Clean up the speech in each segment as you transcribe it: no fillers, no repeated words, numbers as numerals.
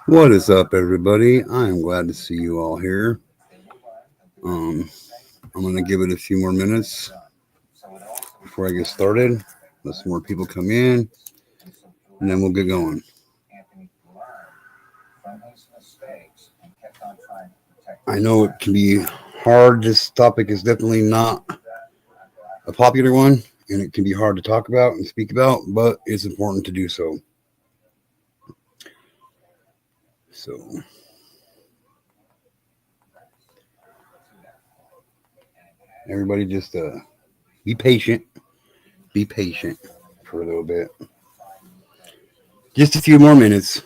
What is up, everybody? I am glad to see you all here. Um, I'm going to give it a few more minutes before I get started. Let some more people come in, and then we'll get going. I know it can be hard. This topic is definitely not a popular one, and it can be hard to talk about and speak about, but it's important to do so. So, everybody just be patient. Be patient for a little bit. Just a few more minutes.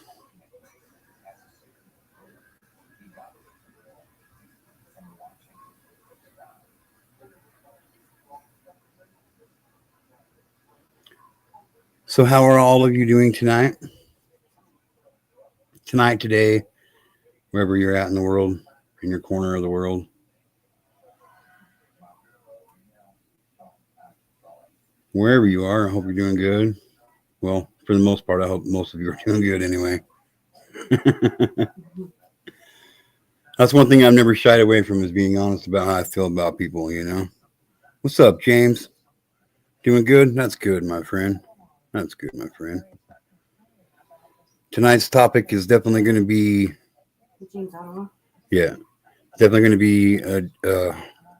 So, how are all of you doing tonight? Tonight, today, wherever you're at in the world, in your corner of the world, wherever you are, I hope you're doing good. Well, for the most part, I hope most of you are doing good anyway. That's one thing I've never shied away from is being honest about how I feel about people. What's up, James? Doing good? That's good, my friend. That's good, my friend. Tonight's topic is definitely going to be, yeah, definitely going to be a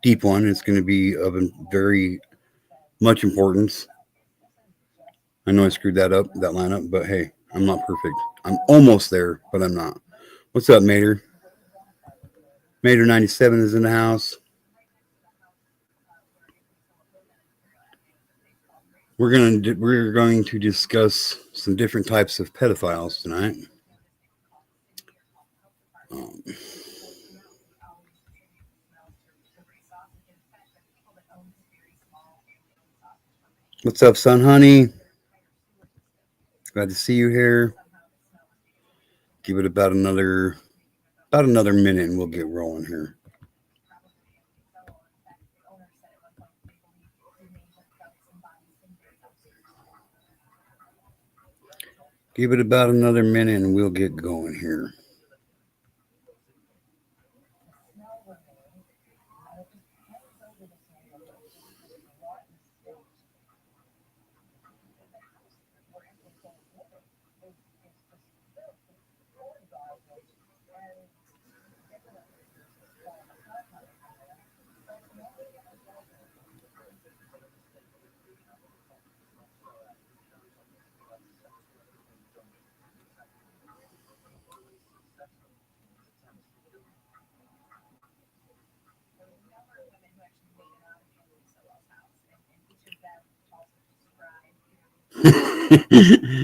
deep one. It's going to be of very much importance. I know I screwed that up, that lineup, but hey, I'm not perfect. I'm almost there, but I'm not. What's up, Mater? Mater 97 is in the house. We're going to discuss some different types of pedophiles tonight. Um, what's up, son, honey? Glad to see you here. Give it about another minute, and we'll get rolling here. Give it about another minute, and we'll get going here.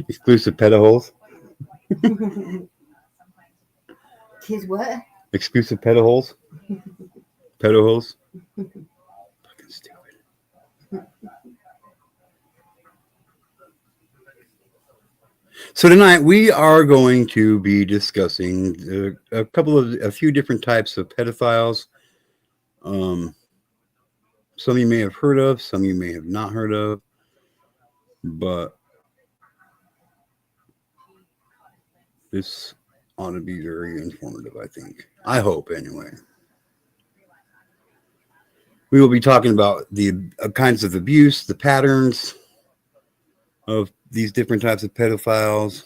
Exclusive pedo holes. His what? Exclusive pedo holes. Pedo holes. Fucking stupid. So tonight we are going to be discussing a few different types of pedophiles. Um, some you may have heard of, some you may have not heard of, but this ought to be very informative. I think. I hope anyway. We will be talking about the kinds of abuse, the patterns of these different types of pedophiles.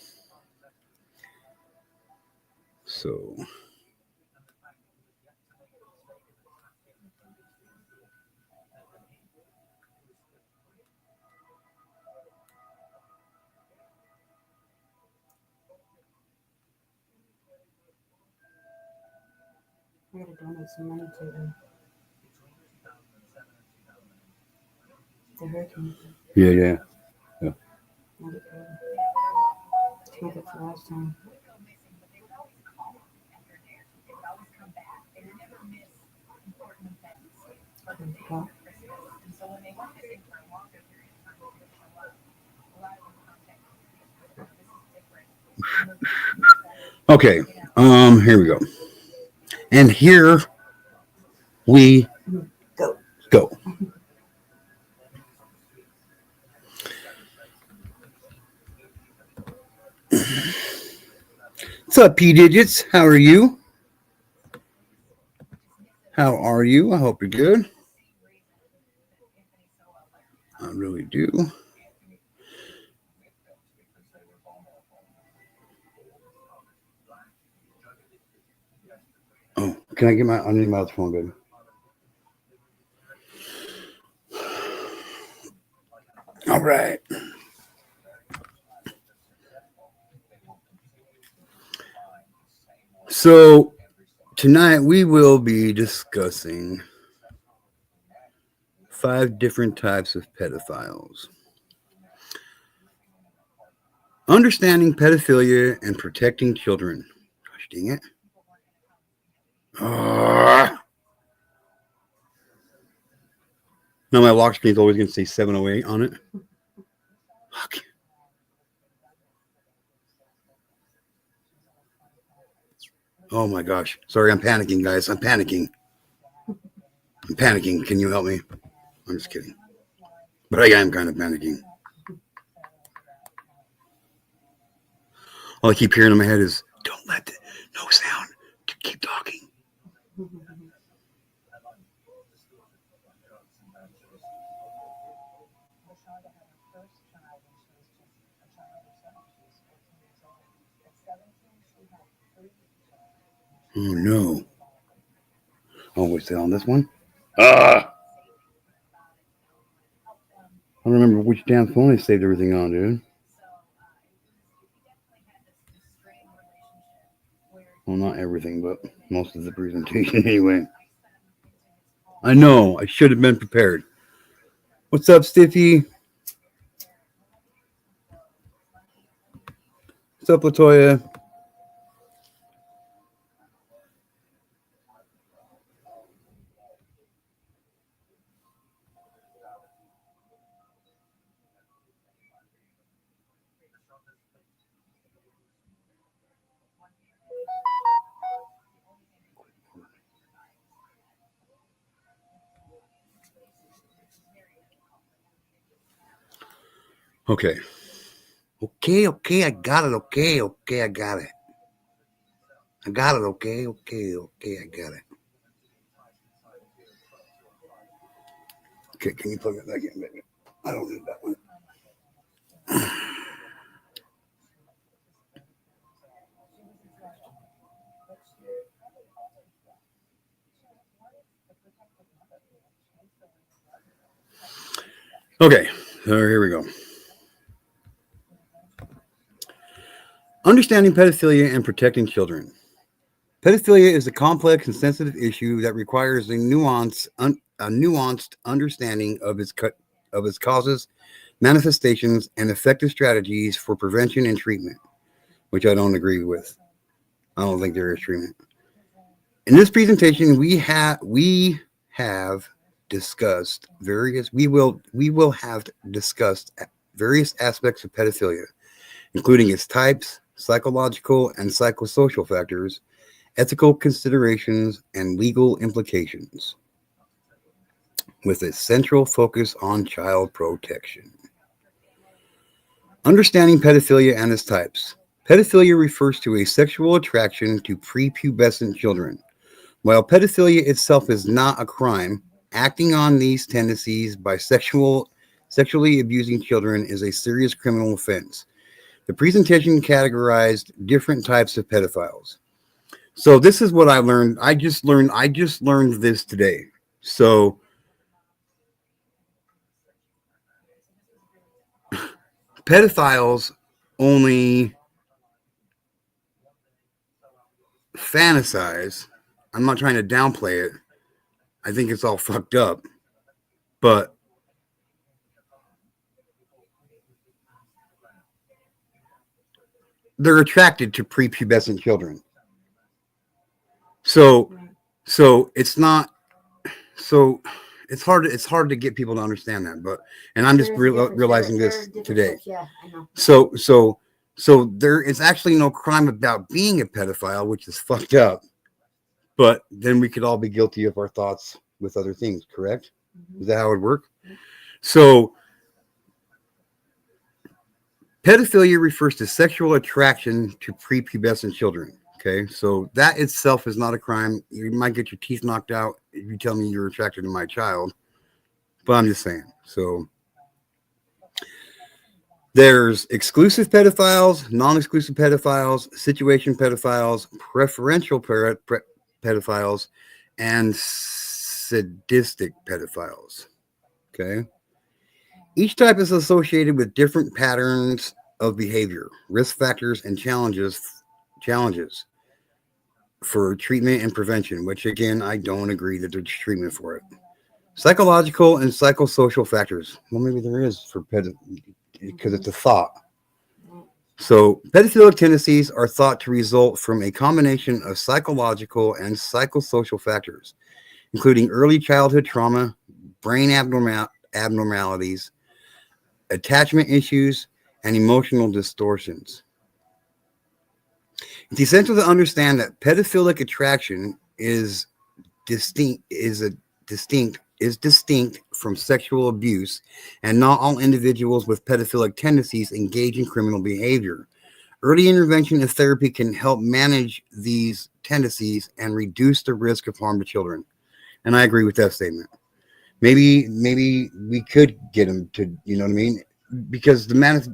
So I gotta donate some money to the hurricane. yeah. Take it for last time. Okay. Okay. Here we go. And here we Go. go. What's up, P Digits? How are you? How are you? I hope you're good. I really do. Oh, can I get I need my other phone, baby. All right. So tonight we will be discussing 5 different types of pedophiles. Understanding pedophilia and protecting children. Gosh dang it. Ah. Now my lock screen is always going to say 708 on it. Fuck. Oh my gosh. Sorry, I'm panicking, guys. I'm panicking. Can you help me? I'm just kidding. But I am kind of panicking. All I keep hearing in my head is, don't let no sound. Keep talking. Oh no. Oh, what's that on this one? Ah! I don't remember which damn phone I saved everything on, dude. Well, not everything, but most of the presentation anyway. I know. I should have been prepared. What's up, Stiffy? What's up, Latoya? Okay. Okay, I got it. Okay, I got it. I got it. Okay, I got it. Okay, can you plug it back in, baby? I don't need that one. Okay, so here we go. Understanding pedophilia and protecting children. Pedophilia is a complex and sensitive issue that requires a nuanced understanding of its causes, manifestations, and effective strategies for prevention and treatment, which I don't agree with. I don't think there is treatment. In this presentation, we have discussed various we will have discussed various aspects of pedophilia, including its types, psychological and psychosocial factors, ethical considerations, and legal implications, with a central focus on child protection. Understanding pedophilia and its types. Pedophilia refers to a sexual attraction to prepubescent children. While pedophilia itself is not a crime, acting on these tendencies by sexually abusing children is a serious criminal offense. The presentation categorized different types of pedophiles. So this is what I learned. I just learned this today. So pedophiles only fantasize. I'm not trying to downplay it. I think it's all fucked up. But they're attracted to prepubescent children. So it's not so it's hard to get people to understand that, but and I'm just realizing this today. Yeah, I know. So there is actually no crime about being a pedophile, which is fucked up. But then we could all be guilty of our thoughts with other things, correct? Mm-hmm. Is that how it works? Mm-hmm. So Pedophilia refers to sexual attraction to prepubescent children. Okay, so that itself is not a crime. You might get your teeth knocked out if you tell me you're attracted to my child, but I'm just saying. So there's exclusive pedophiles, non-exclusive pedophiles, situation pedophiles, preferential pedophiles, and sadistic pedophiles. Okay. Each type is associated with different patterns of behavior, risk factors, and challenges for treatment and prevention, which again, I don't agree that there's treatment for it. Psychological and psychosocial factors. Well, maybe there is for because it's a thought. So, pedophilic tendencies are thought to result from a combination of psychological and psychosocial factors, including early childhood trauma, brain abnormalities, attachment issues, and emotional distortions. It's essential to understand that pedophilic attraction is distinct from sexual abuse, and not all individuals with pedophilic tendencies engage in criminal behavior. Early intervention and therapy can help manage these tendencies and reduce the risk of harm to children. And I agree with that statement. Maybe we could get them to, you know what I mean? Because the man is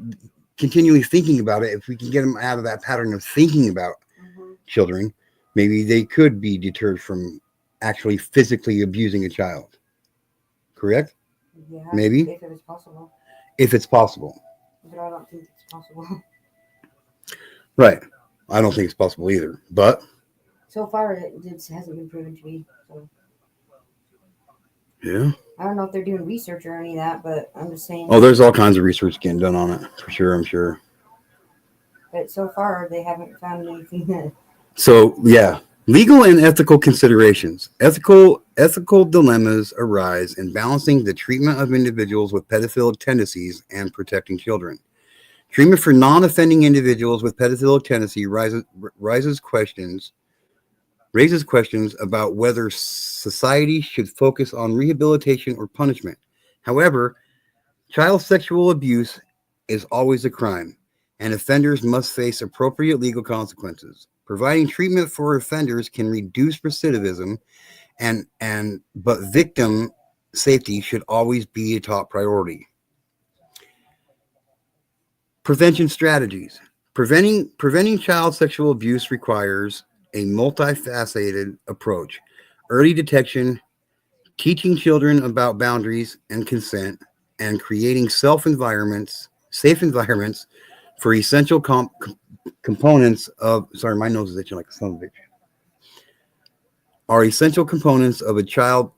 continually thinking about it. If we can get them out of that pattern of thinking about children, maybe they could be deterred from actually physically abusing a child. Correct? Yeah. Maybe. If it was possible. If it's possible. But I don't think it's possible. Right. I don't think it's possible either. But So far, it just hasn't been proven to be. So yeah. I don't know if they're doing research or any of that, but I'm just saying. Oh, there's all kinds of research getting done on it for sure. I'm sure. But so far, they haven't found anything that. So yeah, legal and ethical considerations. Ethical dilemmas arise in balancing the treatment of individuals with pedophilic tendencies and protecting children. Treatment for non-offending individuals with pedophilic tendency raises questions about whether society should focus on rehabilitation or punishment. However, child sexual abuse is always a crime, and offenders must face appropriate legal consequences. Providing treatment for offenders can reduce recidivism, but victim safety should always be a top priority. Prevention strategies. Preventing child sexual abuse requires a multifaceted approach. Early detection, teaching children about boundaries and consent, and creating safe environments for essential components of. Sorry, my nose is itching like a son of a bitch. Are essential components of a child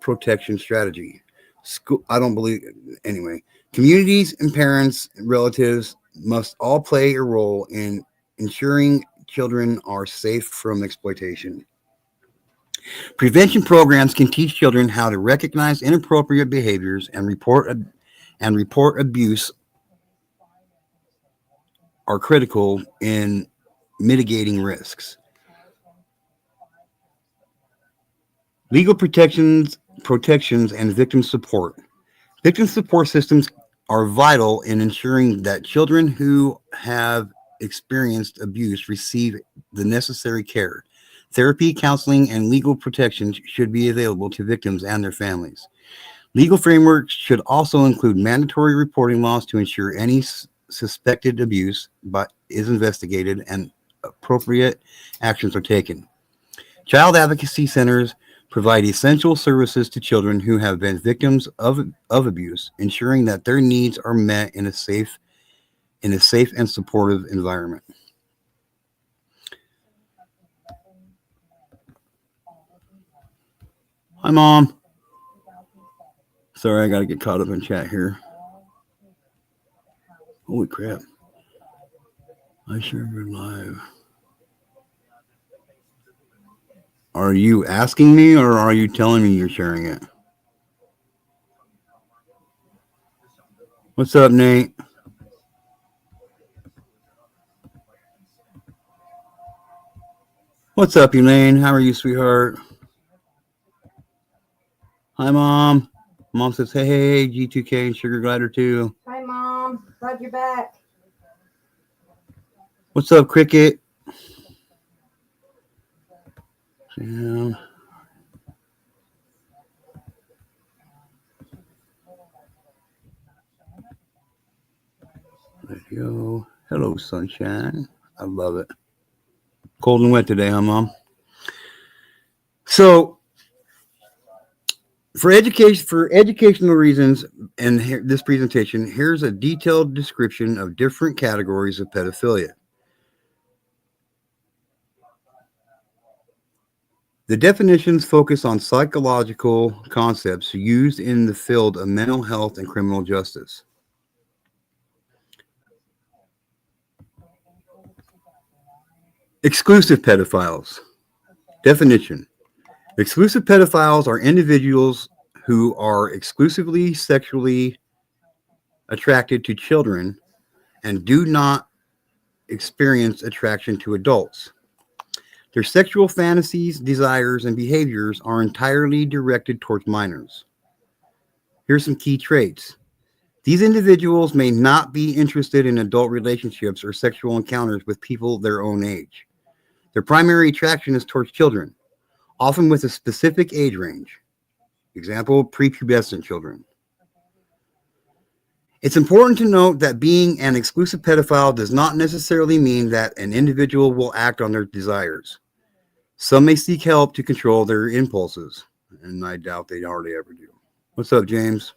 protection strategy. School. I don't believe anyway. Communities and parents and relatives must all play a role in ensuring children are safe from exploitation. Prevention programs can teach children how to recognize inappropriate behaviors and report abuse are critical in mitigating risks. Legal protections and victim support. Victim support systems are vital in ensuring that children who have experienced abuse receive the necessary care. Therapy, counseling, and legal protections should be available to victims and their families. Legal frameworks should also include mandatory reporting laws to ensure any suspected abuse is investigated and appropriate actions are taken. Child advocacy centers provide essential services to children who have been victims of abuse, ensuring that their needs are met in a safe and supportive environment. Hi, Mom. Sorry, I got to get caught up in chat here. Holy crap. I sure you're live. Are you asking me or are you telling me you're sharing it? What's up, Nate? What's up, Elaine? How are you, sweetheart? Hi, Mom. Mom says, hey, G2K and Sugar Glider too. Hi, Mom. Glad glad you're back. What's up, Cricket? Yeah. Radio. Hello, sunshine. I love it. Cold and wet today, huh, Mom? So, for educational reasons, and this presentation, here's a detailed description of different categories of pedophilia. The definitions focus on psychological concepts used in the field of mental health and criminal justice. Exclusive pedophiles. Definition. Exclusive pedophiles are individuals who are exclusively sexually attracted to children and do not experience attraction to adults. Their sexual fantasies, desires, and behaviors are entirely directed towards minors. Here's some key traits. These individuals may not be interested in adult relationships or sexual encounters with people their own age. Their primary attraction is towards children, often with a specific age range. Example, prepubescent children. It's important to note that being an exclusive pedophile does not necessarily mean that an individual will act on their desires. Some may seek help to control their impulses, and I doubt they hardly ever do. What's up, James?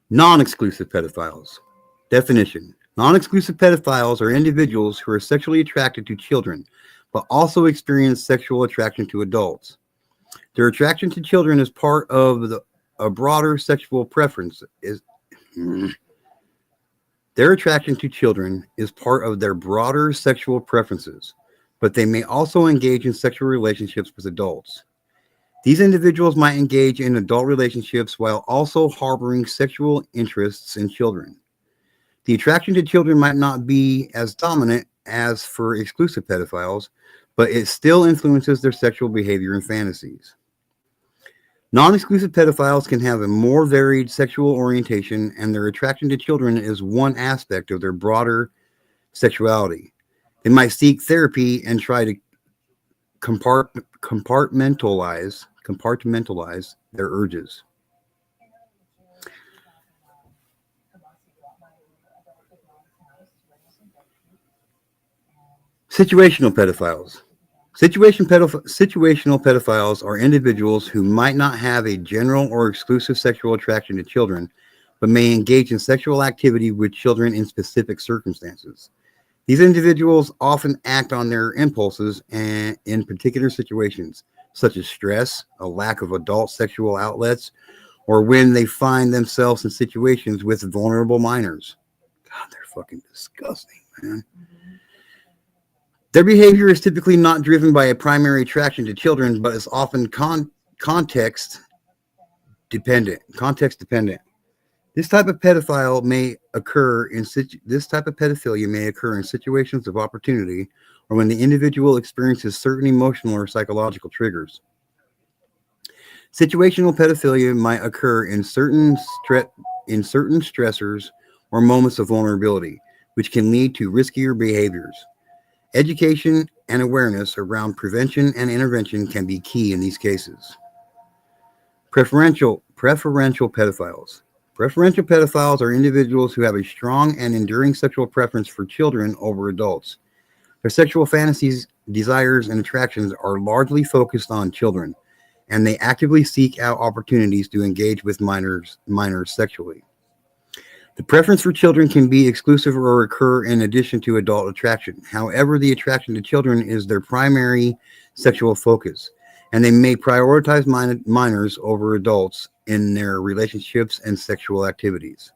Non-exclusive pedophiles. Definition. Non-exclusive pedophiles are individuals who are sexually attracted to children, but also experience sexual attraction to adults. Their attraction to children is part of a broader sexual preference. Their attraction to children is part of their broader sexual preferences, but they may also engage in sexual relationships with adults. These individuals might engage in adult relationships while also harboring sexual interests in children. The attraction to children might not be as dominant as for exclusive pedophiles, but it still influences their sexual behavior and fantasies. Non-exclusive pedophiles can have a more varied sexual orientation, and their attraction to children is one aspect of their broader sexuality. They might seek therapy and try to compartmentalize their urges. Situational pedophiles. Situational pedophiles are individuals who might not have a general or exclusive sexual attraction to children, but may engage in sexual activity with children in specific circumstances. These individuals often act on their impulses and in particular situations, such as stress, a lack of adult sexual outlets, or when they find themselves in situations with vulnerable minors. God, they're fucking disgusting, man. Their behavior is typically not driven by a primary attraction to children, but is often context dependent. This type of pedophilia may occur in situations of opportunity, or when the individual experiences certain emotional or psychological triggers. Situational pedophilia might occur in certain stressors or moments of vulnerability, which can lead to riskier behaviors. Education and awareness around prevention and intervention can be key in these cases. Preferential pedophiles. Preferential pedophiles are individuals who have a strong and enduring sexual preference for children over adults. Their sexual fantasies, desires, and attractions are largely focused on children, and they actively seek out opportunities to engage with minors sexually. The preference for children can be exclusive or occur in addition to adult attraction. However, the attraction to children is their primary sexual focus, and they may prioritize minors over adults in their relationships and sexual activities.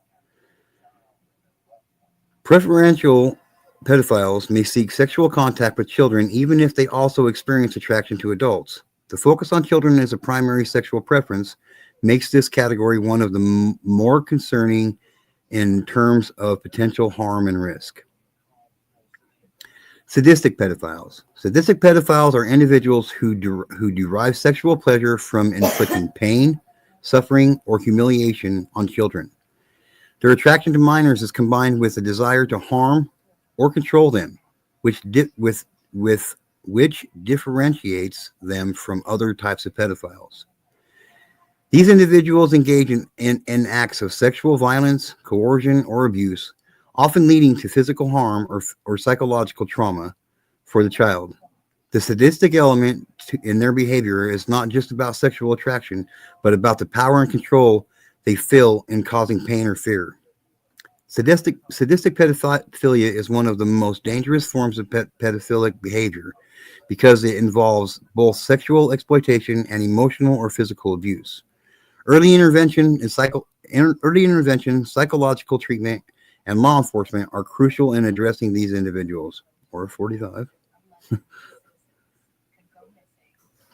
Preferential pedophiles may seek sexual contact with children even if they also experience attraction to adults. The focus on children as a primary sexual preference makes this category one of the more concerning in terms of potential harm and risk. Sadistic pedophiles. Sadistic pedophiles are individuals who derive sexual pleasure from inflicting pain, suffering, or humiliation on children. Their attraction to minors is combined with a desire to harm or control them, which which differentiates them from other types of pedophiles. These individuals engage in acts of sexual violence, coercion, or abuse, often leading to physical harm or psychological trauma for the child. The sadistic element in their behavior is not just about sexual attraction, but about the power and control they feel in causing pain or fear. Sadistic pedophilia is one of the most dangerous forms of pedophilic behavior because it involves both sexual exploitation and emotional or physical abuse. Early intervention and psychological treatment, and law enforcement are crucial in addressing these individuals. Or 45.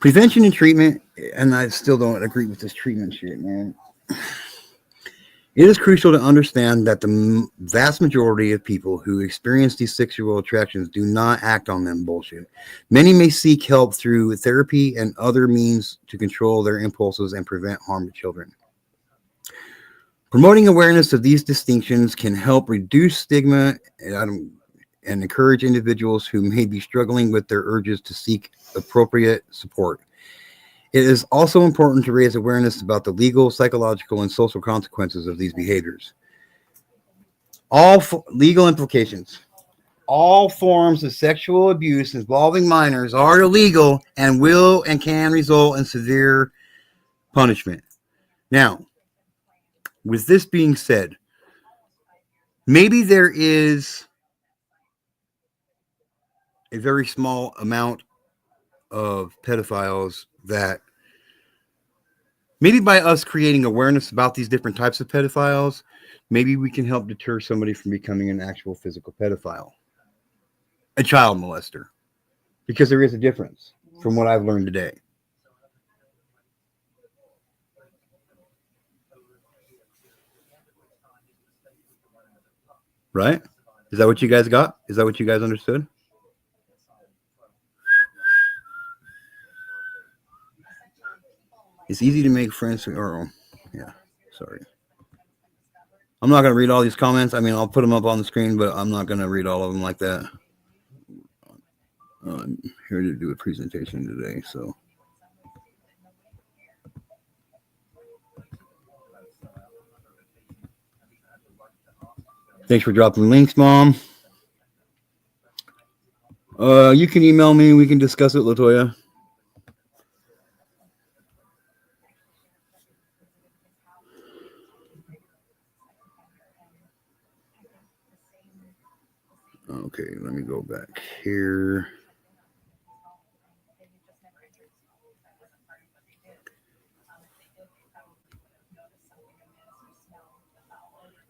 Prevention and treatment, and I still don't agree with this treatment shit, man. It is crucial to understand that the vast majority of people who experience these sexual attractions do not act on them bullshit. Many may seek help through therapy and other means to control their impulses and prevent harm to children. Promoting awareness of these distinctions can help reduce stigma and encourage individuals who may be struggling with their urges to seek appropriate support. It is also important to raise awareness about the legal, psychological, and social consequences of these behaviors. Legal implications. All forms of sexual abuse involving minors are illegal and will and can result in severe punishment. Now, with this being said, maybe there is a very small amount of pedophiles that maybe by us creating awareness about these different types of pedophiles, maybe we can help deter somebody from becoming an actual physical pedophile, a child molester, because there is a difference from what I've learned today. Right? Is that what you guys got? Is that what you guys understood? It's easy to make friends or yeah, sorry. I'm not going to read all these comments. I mean, I'll put them up on the screen, but I'm not going to read all of them like that. I'm here to do a presentation today, so. Thanks for dropping links, Mom. You can email me. We can discuss it, Latoya. Okay, let me go back here.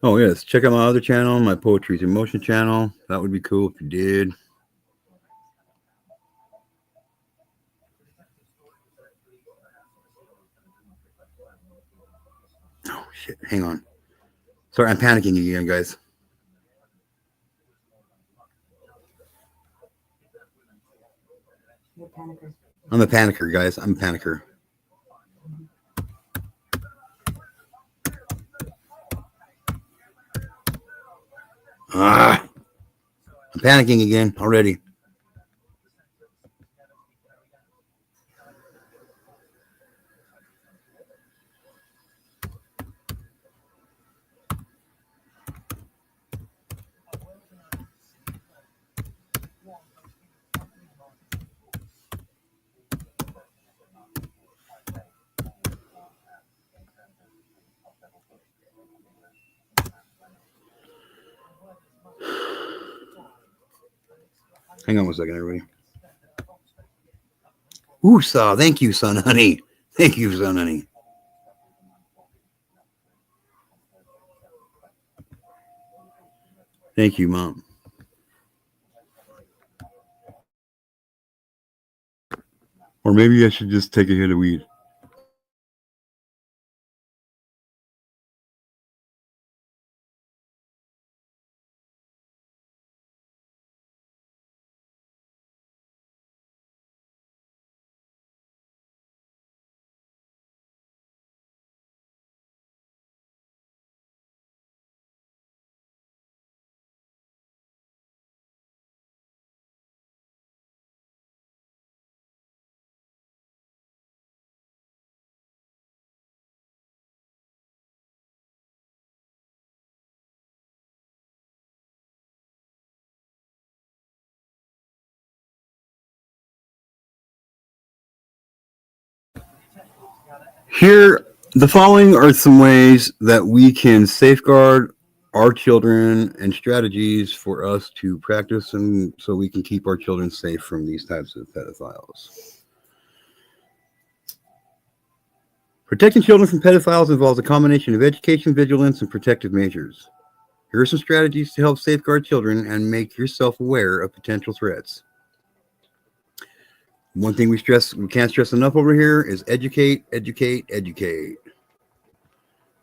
Oh, yes. Check out my other channel, my Poetry's in Motion channel. That would be cool if you did. Oh, shit. Hang on. Sorry, I'm panicking again, guys. You're a panicker. I'm a panicker, guys. I'm a panicker. I'm panicking again already. Hang on one second, everybody. Ooh, saw. Thank you, son, honey. Thank you, son, honey. Thank you, Mom. Or maybe I should just take a hit of weed. Here, the following are some ways that we can safeguard our children and strategies for us to practice and so we can keep our children safe from these types of pedophiles. Protecting children from pedophiles involves a combination of education, vigilance, and protective measures. Here are some strategies to help safeguard children and make yourself aware of potential threats. One thing we can't stress enough over here is educate, educate, educate.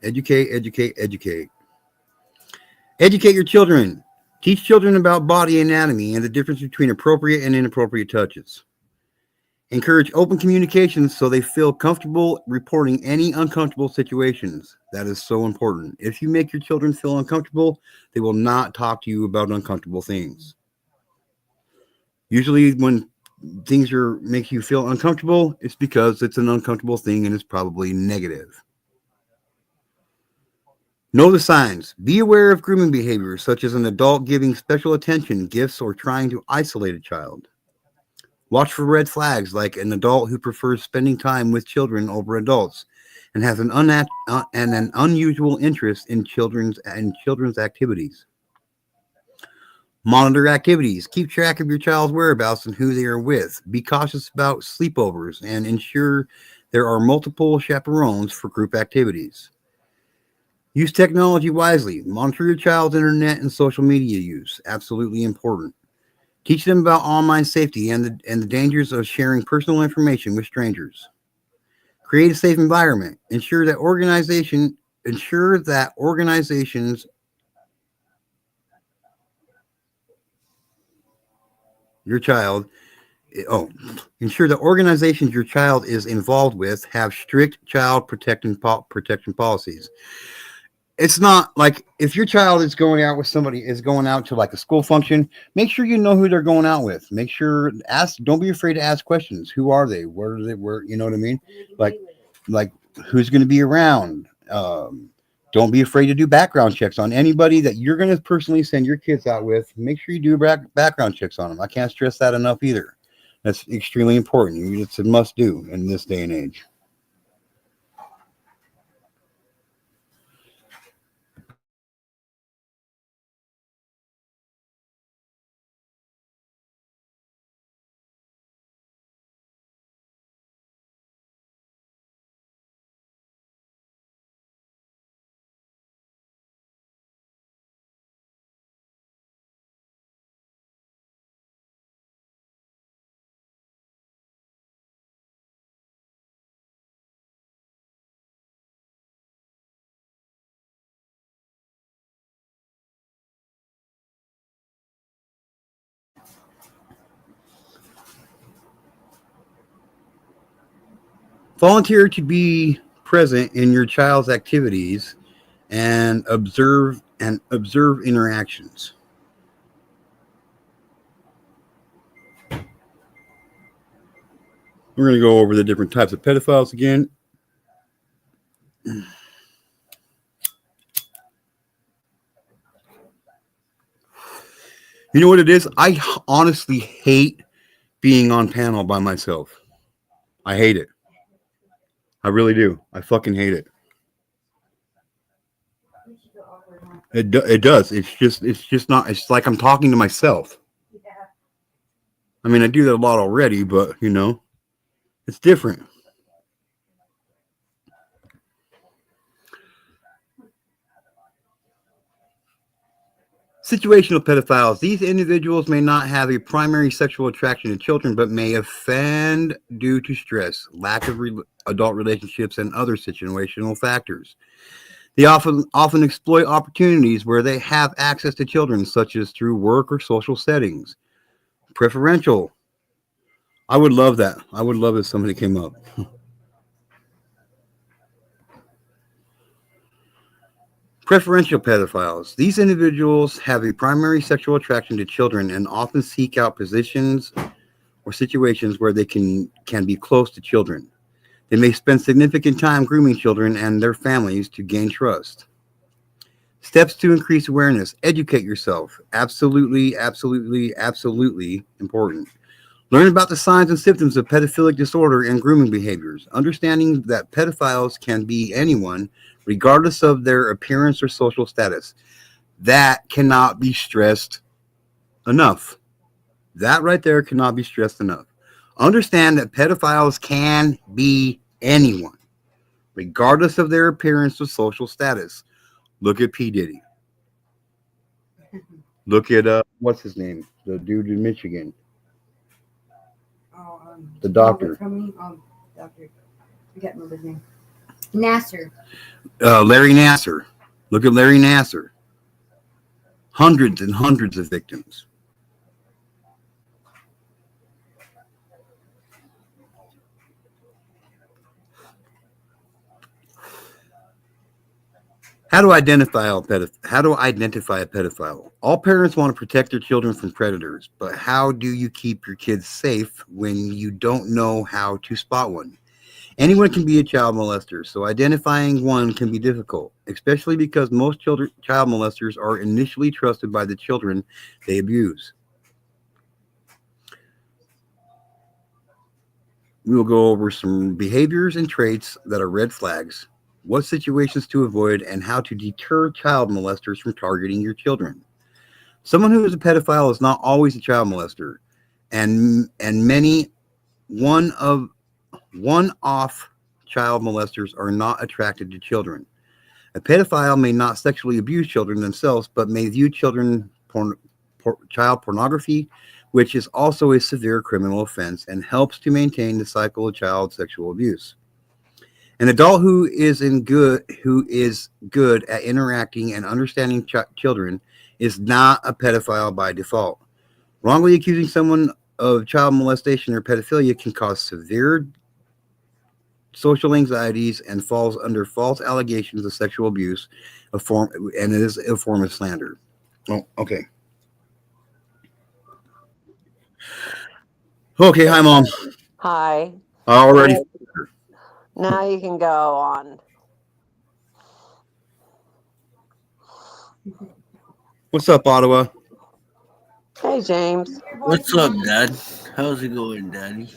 Educate, educate, educate. Educate your children. Teach children about body anatomy and the difference between appropriate and inappropriate touches. Encourage open communications so they feel comfortable reporting any uncomfortable situations. That is so important. If you make your children feel uncomfortable, they will not talk to you about uncomfortable things. Usually when things make you feel uncomfortable, it's because it's an uncomfortable thing and it's probably negative. Know the signs. Be aware of grooming behavior, such as an adult giving special attention, gifts, or trying to isolate a child. Watch for red flags, like an adult who prefers spending time with children over adults and has an unusual interest in children's activities. Monitor activities. Keep track of your child's whereabouts and who they are with. Be cautious about sleepovers and ensure there are multiple chaperones for group activities. Use technology wisely. Monitor your child's internet and social media use. Absolutely important. Teach them about online safety and the dangers of sharing personal information with strangers. Create a safe environment. Ensure that organizations your child ensure the organizations your child is involved with have strict child protection policies. It's not like if your child is going out to like a school function, make sure you know who they're going out with. Make sure don't be afraid to ask questions. Who are they? Where are they? Where, you know what I mean? Like who's going to be around? Don't be afraid to do background checks on anybody that you're going to personally send your kids out with. Make sure you do background checks on them. I can't stress that enough either. That's extremely important. It's a must do in this day and age. Volunteer to be present in your child's activities and observe interactions. We're going to go over the different types of pedophiles again. You know what it is? I honestly hate being on panel by myself. I hate it. I really do. I fucking hate it. It does. It's just not. It's like I'm talking to myself. I mean, I do that a lot already, but it's different. Situational pedophiles. These individuals may not have a primary sexual attraction to children, but may offend due to stress, lack of adult relationships, and other situational factors. They often exploit opportunities where they have access to children, such as through work or social settings. Preferential. I would love that. I would love if somebody came up. Preferential pedophiles. These individuals have a primary sexual attraction to children and often seek out positions or situations where they can be close to children. They may spend significant time grooming children and their families to gain trust. Steps to increase awareness. Educate yourself. Absolutely, absolutely, absolutely important. Learn about the signs and symptoms of pedophilic disorder and grooming behaviors. Understanding that pedophiles can be anyone, regardless of their appearance or social status. That cannot be stressed enough. That right there cannot be stressed enough. Understand that pedophiles can be anyone, regardless of their appearance or social status. Look at P. Diddy. Look at what's his name? The dude in Michigan. Oh, The doctor. Doctor. I can't remember his name. Nasser. Larry Nasser. Look at Larry Nasser. Hundreds and hundreds of victims. How to identify a pedophile? All parents want to protect their children from predators, but how do you keep your kids safe when you don't know how to spot one? Anyone can be a child molester, so identifying one can be difficult, especially because most child molesters are initially trusted by the children they abuse. We will go over some behaviors and traits that are red flags, what situations to avoid, and how to deter child molesters from targeting your children. Someone who is a pedophile is not always a child molester, and many one-off child molesters are not attracted to children. A pedophile may not sexually abuse children themselves, but may view child pornography, which is also a severe criminal offense and helps to maintain the cycle of child sexual abuse. An adult who is good at interacting and understanding children is not a pedophile by default. Wrongly accusing someone of child molestation or pedophilia can cause severe social anxieties and falls under false allegations of sexual abuse, and it is a form of slander. Oh, okay. Okay, hi, Mom. Hi. Already. Now you can go on. What's up, Ottawa? Hey, James. What's up, Dad? How's it going, Daddy?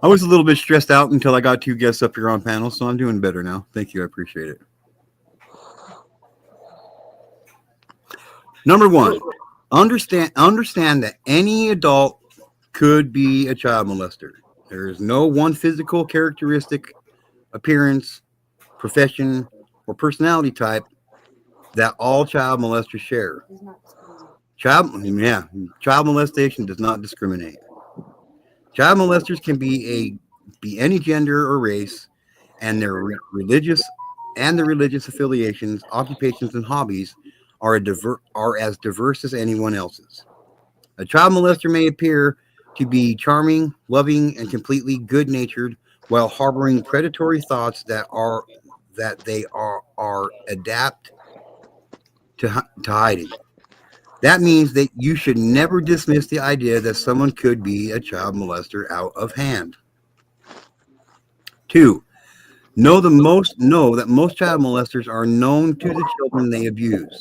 I was a little bit stressed out until I got two guests up here on panel, so I'm doing better now. Thank you. I appreciate it. Number one, understand that any adult could be a child molester. There is no one physical characteristic, appearance, profession, or personality type that all child molesters share. Child molestation does not discriminate. Child molesters can be any gender or race, and their religious affiliations, occupations, and hobbies are as diverse as anyone else's. A child molester may appear to be charming, loving, and completely good-natured, while harboring predatory thoughts that they are adapt to hiding. That means that you should never dismiss the idea that someone could be a child molester out of hand. 2. Know that most child molesters are known to the children they abuse.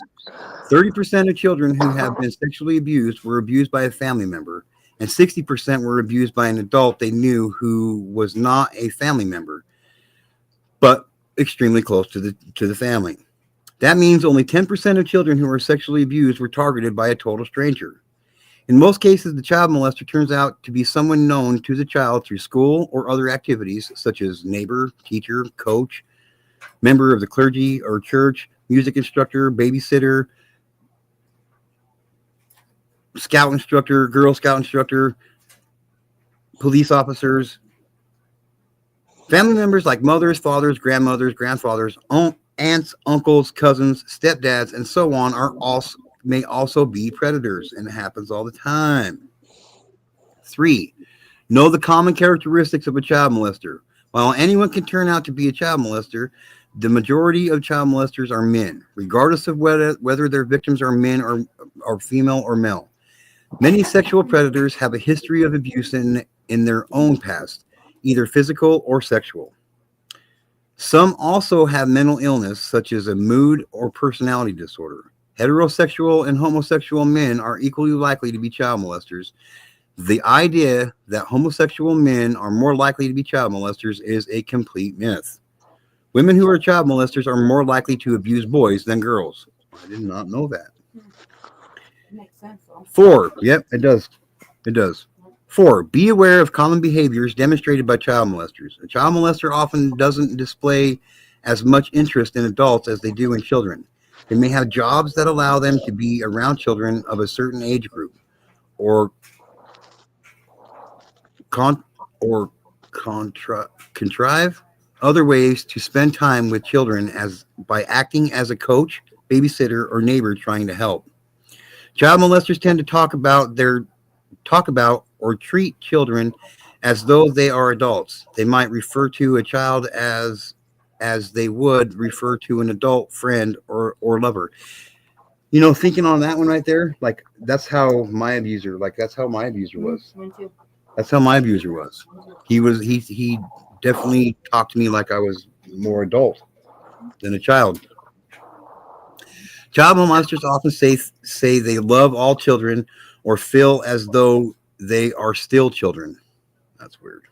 30% of children who have been sexually abused were abused by a family member, and 60% were abused by an adult they knew who was not a family member, but extremely close to the family. That means only 10% of children who are sexually abused were targeted by a total stranger. In most cases, the child molester turns out to be someone known to the child through school or other activities, such as neighbor, teacher, coach, member of the clergy or church, music instructor, babysitter, scout instructor, Girl Scout instructor, police officers, family members like mothers, fathers, grandmothers, grandfathers, aunts, uncles, cousins, stepdads, and so on may also be predators, and it happens all the time. 3. Know the common characteristics of a child molester. While anyone can turn out to be a child molester, the majority of child molesters are men, regardless of whether their victims are men or female or male. Many sexual predators have a history of abuse in their own past, either physical or sexual. Some also have mental illness, such as a mood or personality disorder. Heterosexual and homosexual men are equally likely to be child molesters. The idea that homosexual men are more likely to be child molesters is a complete myth. Women who are child molesters are more likely to abuse boys than girls. I did not know that. Makes sense, though. 4. Yep, it does. It does. 4. Be aware of common behaviors demonstrated by child molesters. A child molester often doesn't display as much interest in adults as they do in children. They may have jobs that allow them to be around children of a certain age group, or con or contrive other ways to spend time with children as by acting as a coach, babysitter, or neighbor trying to help. Child molesters tend to talk about or treat children as though they are adults. They might refer to a child as they would refer to an adult friend or lover. You know, thinking on that one right there, like that's how my abuser was. Mine too. That's how my abuser was. He definitely talked to me like I was more adult than a child. Child molesters often say they love all children or feel as though they are still children. That's weird.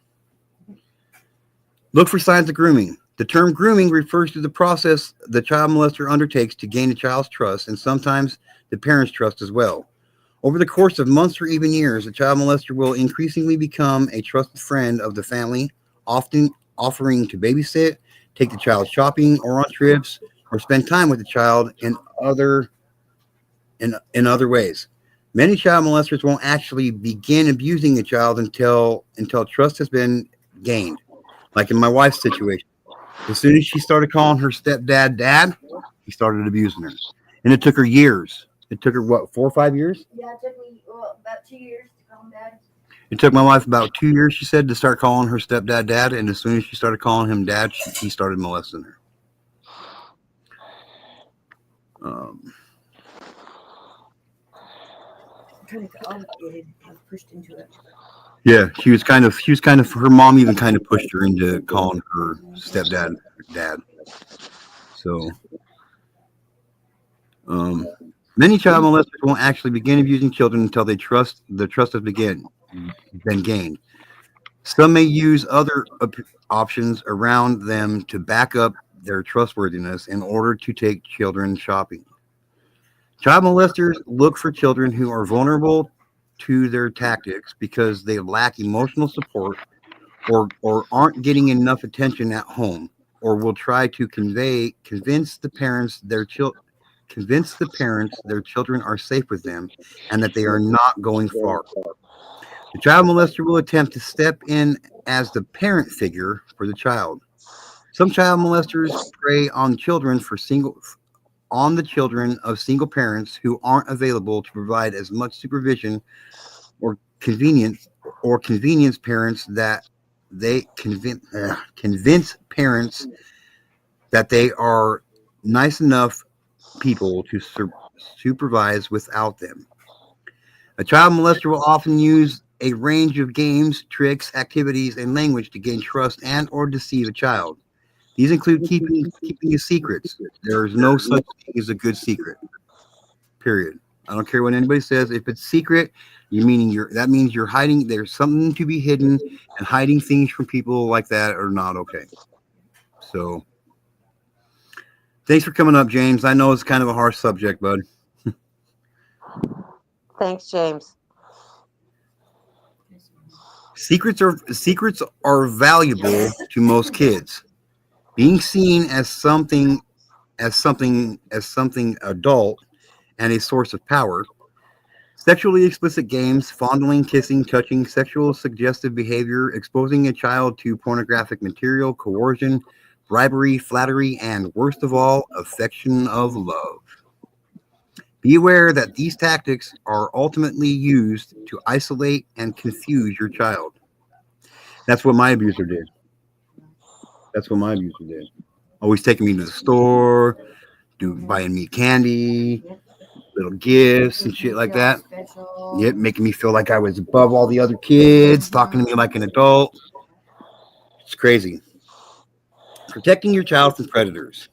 Look for signs of grooming. The term grooming refers to the process the child molester undertakes to gain a child's trust and sometimes the parent's trust as well. Over the course of months or even years, a child molester will increasingly become a trusted friend of the family, often offering to babysit, take the child shopping or on trips, or spend time with the child in other ways. Many child molesters won't actually begin abusing a child until trust has been gained. Like in my wife's situation, as soon as she started calling her stepdad dad, he started abusing her, and it took her years. It took her what, 4 or 5 years? Yeah, it took me about 2 years to calm down. It took my wife about 2 years, she said, to start calling her stepdad dad, and as soon as she started calling him dad, he started molesting her. Um, I'm trying to get obligated. I was pushed into it. yeah, her mom even kind of pushed her into calling her stepdad dad. So, many child molesters won't actually begin abusing children until the trust has been gained. Some may use other options around them to back up their trustworthiness in order to take children shopping. Child molesters look for children who are vulnerable to their tactics because they lack emotional support or aren't getting enough attention at home, or will try to convince the parents their children are safe with them and that they are not going far. The child molester will attempt to step in as the parent figure for the child. Some child molesters prey on the children of single parents who aren't available to provide as much supervision or convenience parents that they convince parents that they are nice enough people to supervise without them. A child molester will often use a range of games, tricks, activities, and language to gain trust and or deceive a child. These include keeping a secrets. There is no such thing as a good secret. Period. I don't care what anybody says. If it's secret, that means you're hiding. There's something to be hidden, and hiding things from people like that are not okay. So, thanks for coming up, James. I know it's kind of a harsh subject, bud. Thanks, James. Secrets are valuable to most kids. Being seen as something adult and a source of power. Sexually explicit games, fondling, kissing, touching, sexual suggestive behavior, exposing a child to pornographic material, coercion, bribery, flattery, and worst of all, affection of love. Be aware that these tactics are ultimately used to isolate and confuse your child. That's what my abuser did. That's what my abuser did. Always taking me to the store, buying me candy, little gifts and shit like that. Special. Yep, making me feel like I was above all the other kids, talking to me like an adult. It's crazy. Protecting your child from predators.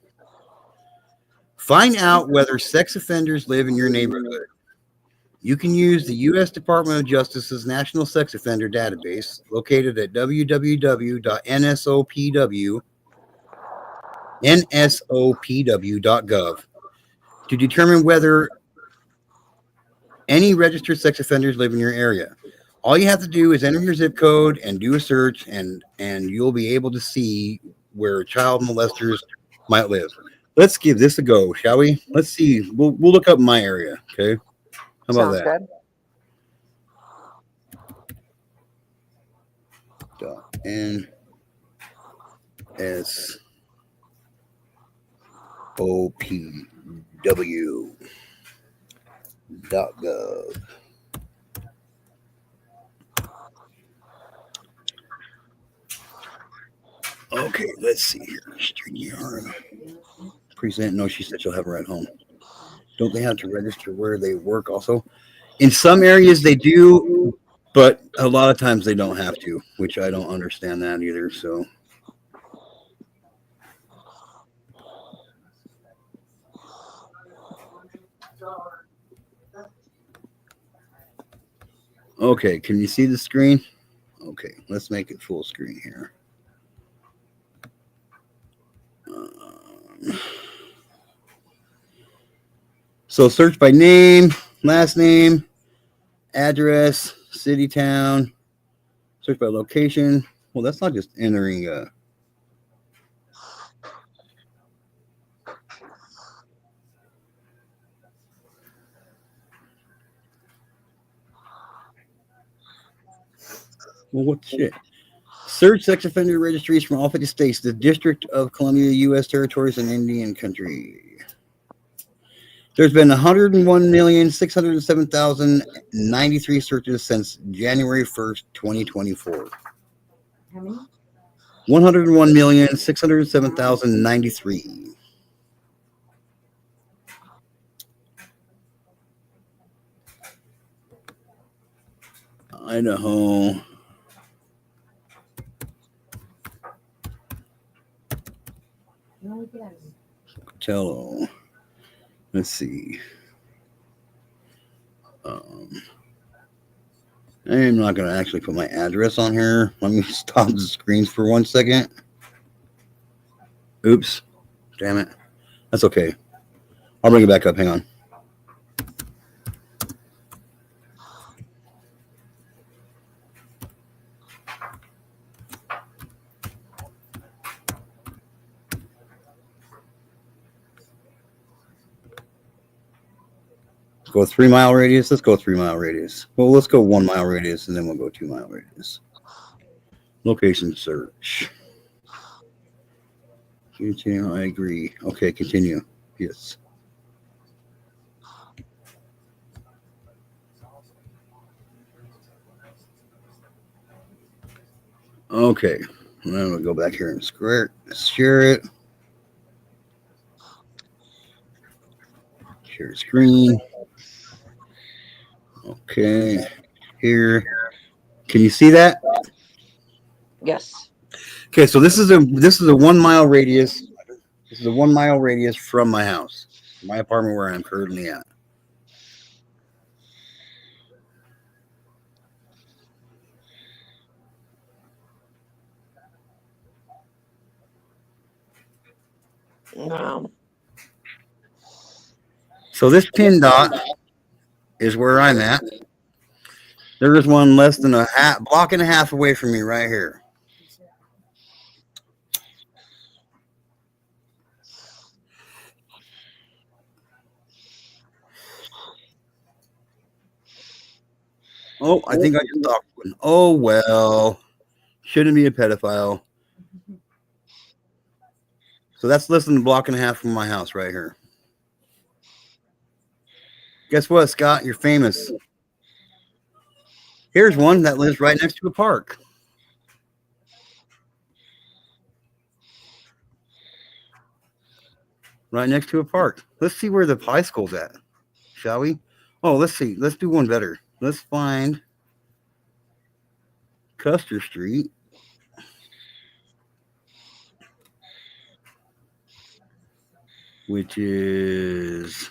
Find out whether sex offenders live in your neighborhood. You can use the U.S. Department of Justice's National Sex Offender Database, located at www.nsopw.gov, to determine whether any registered sex offenders live in your area. All you have to do is enter your zip code and do a search, and you'll be able to see where child molesters might live. Let's give this a go, shall we? Let's see. We'll look up my area. Okay. How about Sounds that? good. NSOPW.gov. Okay, let's see here. StreamYard. Present. No, she said she'll have her at home. Don't they have to register where they work also? In some areas they do, but a lot of times they don't have to, which I don't understand that either. So, okay, can you see the screen? Okay, let's make it full screen here. So search by name, last name, address, city, town. Search by location. Well, that's not just entering. Well, what shit? Search sex offender registries from all 50 states, the District of Columbia, U.S. territories, and Indian country. There's been 101,607,093 searches since January 1st, 2024. How many? 101,607,093. Idaho. No, get out of here. Cello. Let's see. I'm not going to actually put my address on here. Let me stop the screens for 1 second. Oops. Damn it. That's okay. I'll bring it back up. Hang on. Go 3 mile radius. Let's go 3 mile radius. Well, let's go 1 mile radius and then we'll go 2 mile radius. Location search. Continue. I agree. Okay, continue. Yes. Okay. And then we'll go back here and share it. Share screen. Okay. Here. Can you see that? Yes. Okay, so this is a 1 mile radius. This is a 1 mile radius from my house, my apartment where I'm currently at. No. So this pin dot is where I'm at. There is one less than a block and a half away from me right here. Oh, I think I just talked to one. Oh, well. Shouldn't be a pedophile. So that's less than a block and a half from my house right here. Guess what, Scott? You're famous. Here's one that lives right next to a park. Right next to a park. Let's see where the high school's at, shall we? Oh, let's see. Let's do one better. Let's find Custer Street. Which is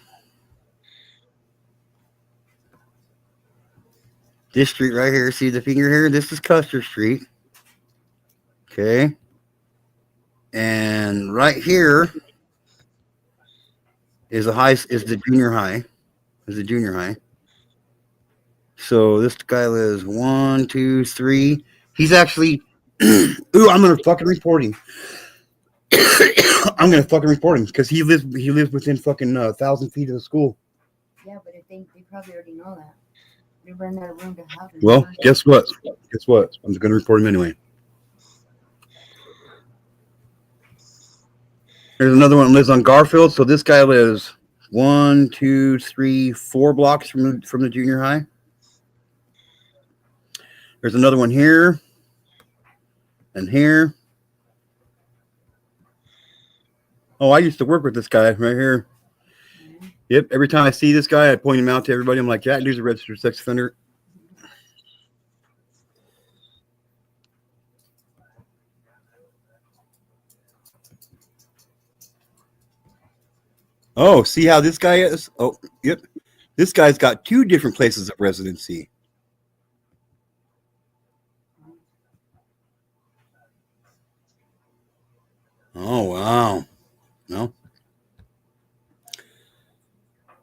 This street right here. See the finger here? This is Custer Street. Okay. And right here is the junior high. Is the junior high. So this guy lives 1, 2, 3. He's actually ooh, I'm gonna fucking report him. I'm gonna fucking report him because he lives within fucking 1,000 feet of the school. Yeah, but if they probably already know that. They run out of room to have him. Well, guess what? Guess what? I'm gonna report him anyway. There's another one that lives on Garfield. So this guy lives 1, 2, 3, 4 blocks from the junior high. There's another one here and here. Oh, I used to work with this guy right here. Yep. Every time I see this guy, I point him out to everybody. I'm like, yeah, dude's a registered sex offender. Oh, see how this guy is? Oh, yep. This guy's got 2 different places of residency. Oh, wow. No.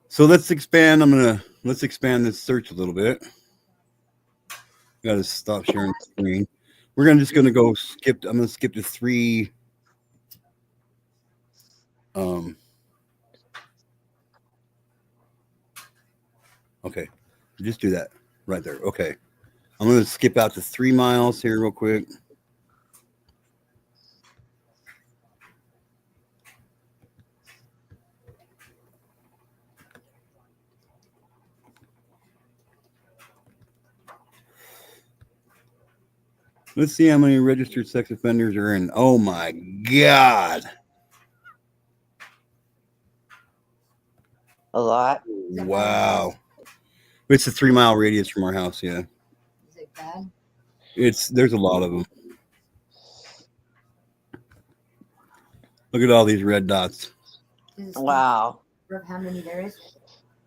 So let's expand. Let's expand this search a little bit. Got to stop sharing the screen. We're just gonna go skip. I'm gonna skip to 3. Okay, just do that right there. Okay, I'm gonna skip out to 3 miles here real quick. Let's see how many registered sex offenders are in. Oh my God. A lot. Wow. It's a 3-mile radius from our house. Yeah. Is it bad? There's a lot of them. Look at all these red dots. Wow. How many there is?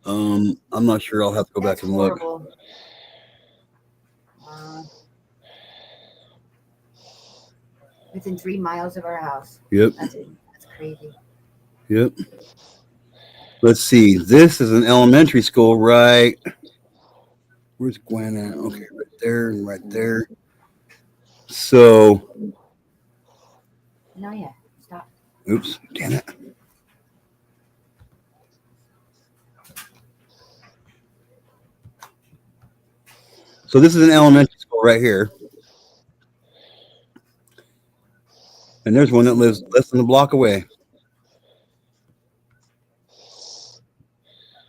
I'm not sure. I'll have to go back and look. Horrible. Within 3 miles of our house. Yep. That's crazy. Yep. Let's see. This is an elementary school, right? Where's Gwen at? Okay, right there and right there. So, No, yeah. Stop. oops, damn it. So this is an elementary school right here. And there's one that lives less than a block away.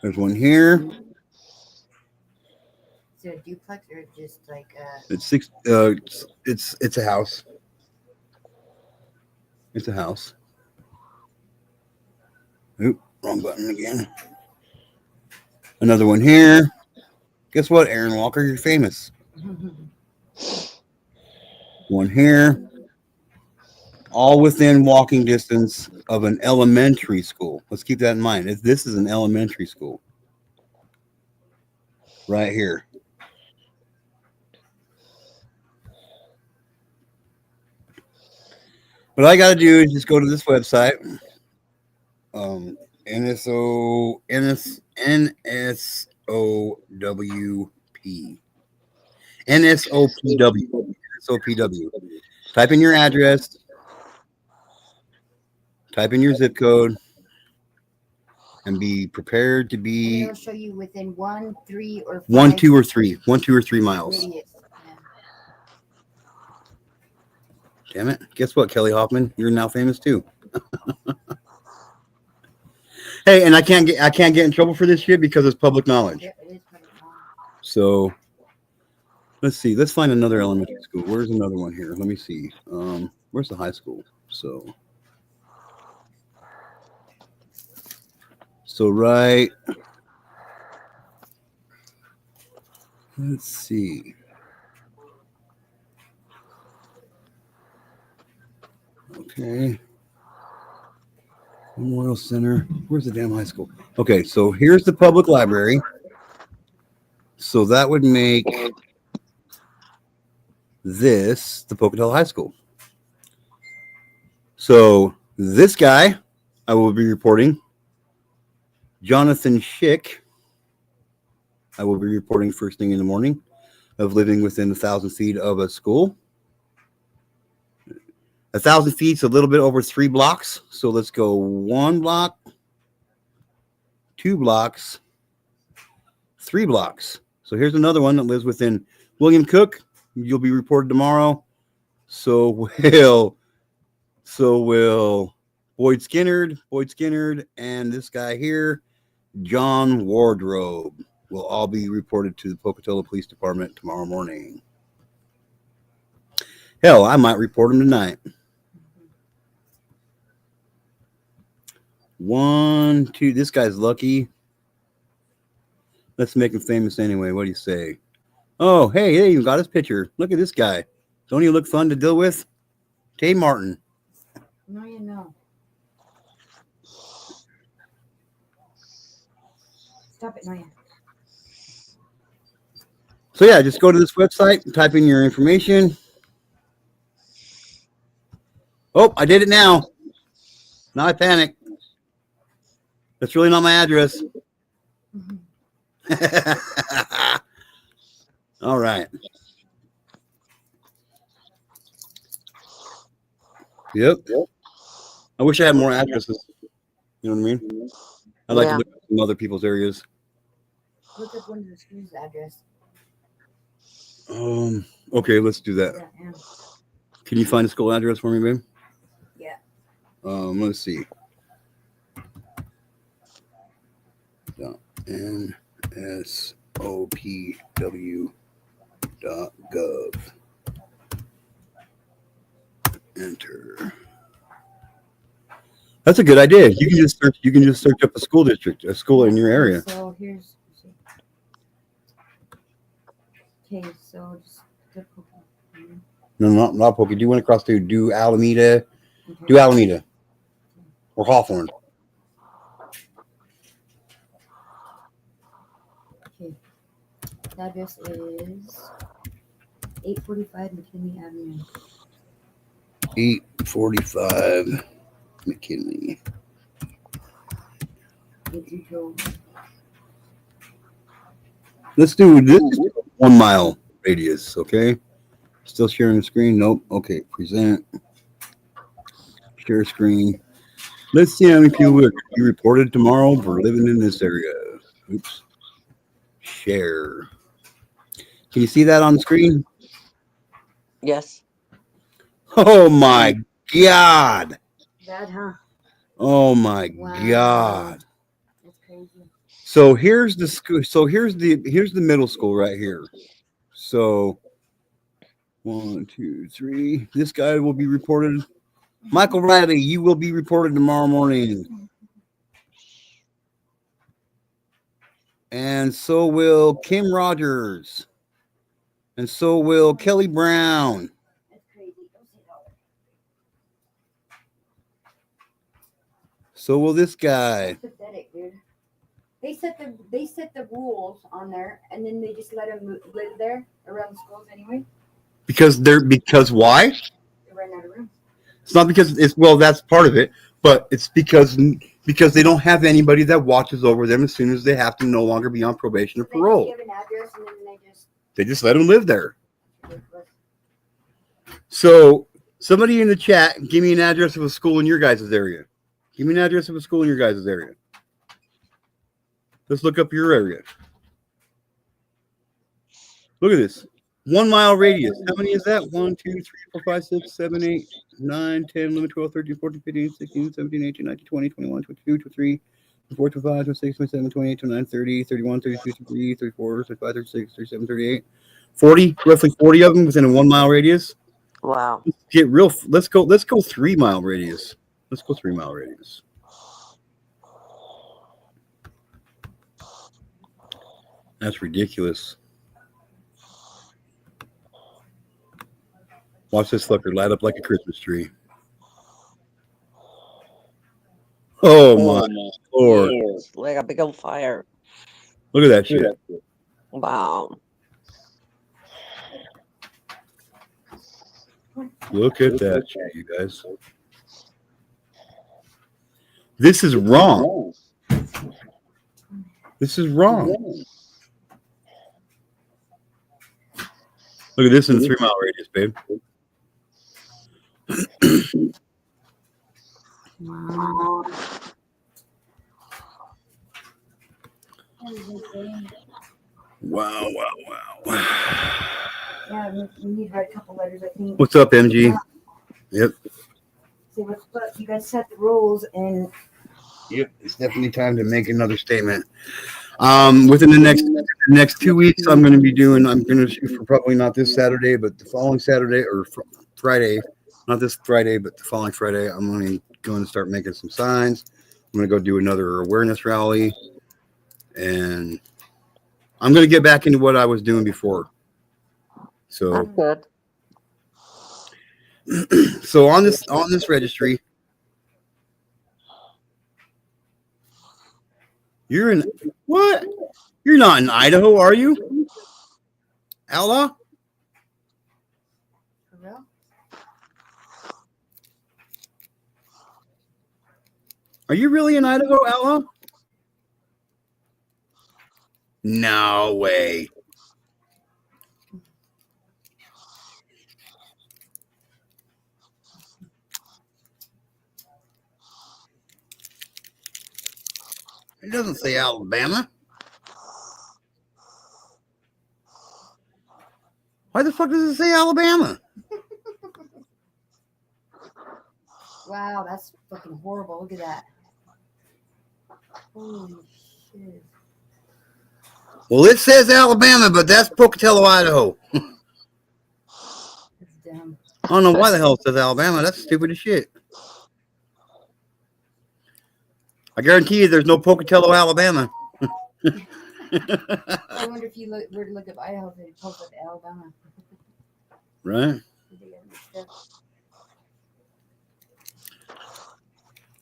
There's one here. Is it a duplex or just like It's a house. It's a house. Oop, wrong button again. Another one here. Guess what, Aaron Walker? You're famous. One here. All within walking distance of an elementary school. Let's keep that in mind. This is an elementary school. Right here. What I got to do is just go to this website. NSOWP. NSOPW. Type in your address. Type in your zip code. And be prepared to be. It'll show you within 1, 3, or 5. 1, 2, or 3. 1, 2, or 3 miles. Radius. Yeah. Damn it. Guess what, Kelly Hoffman? You're now famous too. Hey, and I can't get in trouble for this shit because it's public knowledge. Yeah, it is public knowledge. So let's see. Let's find another elementary school. Where's another one here? Let me see. Where's the high school? So right. Let's see. Okay. Memorial Center. Where's the damn high school? Okay, so here's the public library. So that would make the Pocatello High School. So this guy, I will be reporting. Jonathan Schick, I will be reporting first thing in the morning of living within 1,000 feet of a school. 1,000 feet is a little bit over 3 blocks. So let's go 1 block, 2 blocks, 3 blocks. So here's another one that lives within William Cook. You'll be reported tomorrow. So will Boyd Skinnerd, and this guy here, John Wardrobe, will all be reported to the Pocatello Police Department tomorrow morning. Hell, I might report them tonight. 1, 2. This guy's lucky. Let's make him famous anyway. What do you say? Oh, hey, you got his picture. Look at this guy. Don't he look fun to deal with? Tay Martin. No, you know. Stop it, Noya. So yeah, just go to this website, type in your information. Oh, I did it now. Now I panic. That's really not my address. All right. Yep. I wish I had more addresses. You know what I mean? I'd like to look at some other people's areas. Look up one of the school's address. Okay, let's do that. Yeah. Can you find a school address for me, babe? Yeah. Let's see. NSOPW.gov. Enter. That's a good idea. You can just search. You can just search up a school district, a school in your area. So here's. Okay, so just No, not Pokey. Do one across to do Alameda, okay. do Alameda, or Hawthorne. Okay. The address is 845 McKinley Avenue. 845 McKinley. Let's do this. 1 mile radius. Okay. Still sharing the screen? Nope. Okay. Present. Share screen. Let's see how many people will be reported tomorrow for living in this area. Oops. Share. Can you see that on the screen? Yes. Oh my God. Bad, huh? Oh my God. That's crazy. So here's the school. So here's the middle school right here. So 1, 2, 3. This guy will be reported. Michael Riley, you will be reported tomorrow morning. And so will Kim Rogers. And so will Kelly Brown. That's crazy. Don't say that. So will this guy. That's pathetic, dude. They set the rules on there, and then they just let them live there around the schools anyway. Because why? They ran out of room. It's not because that's part of it, but it's because they don't have anybody that watches over them as soon as they have to no longer be on probation or parole. They just give an address, and then they just let them live there. So somebody in the chat, give me an address of a school in your guys' area. Give me an address of a school in your guys' area. Let's look up your area. Look at this. 1 mile radius. How many is that? 1, 2, 3, 4, 5, 6, 7, 8, 9, 10, 11, 12, 13, 14, 15, 16, 17, 18, 19, 20, 21, 22, 23, 24, 25, 26, 27, 28, 29, 30, 31, 32, 33, 34, 35, 36, 37, 38, 40, roughly 40 of them within a 1 mile radius. Wow. Let's go 3 mile radius. Let's go 3 mile radius. That's ridiculous. Watch this fucker light up like a Christmas tree. Oh my Lord. Yes, like a big old fire. Look at that shit. Wow. Look at that shit, you guys. This is wrong. This is wrong. Look at this in 3 mile radius, babe. Wow. Wow, wow, wow. Yeah, we need to write a couple letters, I think. What's up, MG? Yep. See what's up. You guys set the rules, and Yep. It's definitely time to make another statement. Within the next 2 weeks, I'm going to shoot for probably not this Saturday, but the following Saturday or Friday, not this Friday, but the following Friday, I'm going to start making some signs. I'm going to go do another awareness rally, and I'm going to get back into what I was doing before. So, That's good. so on this registry, you're in what? You're not in Idaho, are you? Outlaw? for real? Are you really in Idaho, Outlaw? No way. It doesn't say Alabama. Why the fuck does it say Alabama? Wow, that's fucking horrible. Look at that. Holy shit. Well, it says Alabama, but that's Pocatello, Idaho. That's dumb. I don't know why the hell it says Alabama. That's stupid as shit. I guarantee you there's no Pocatello, Alabama. I wonder if you were to look up Idaho, if they'd post up Alabama. Right?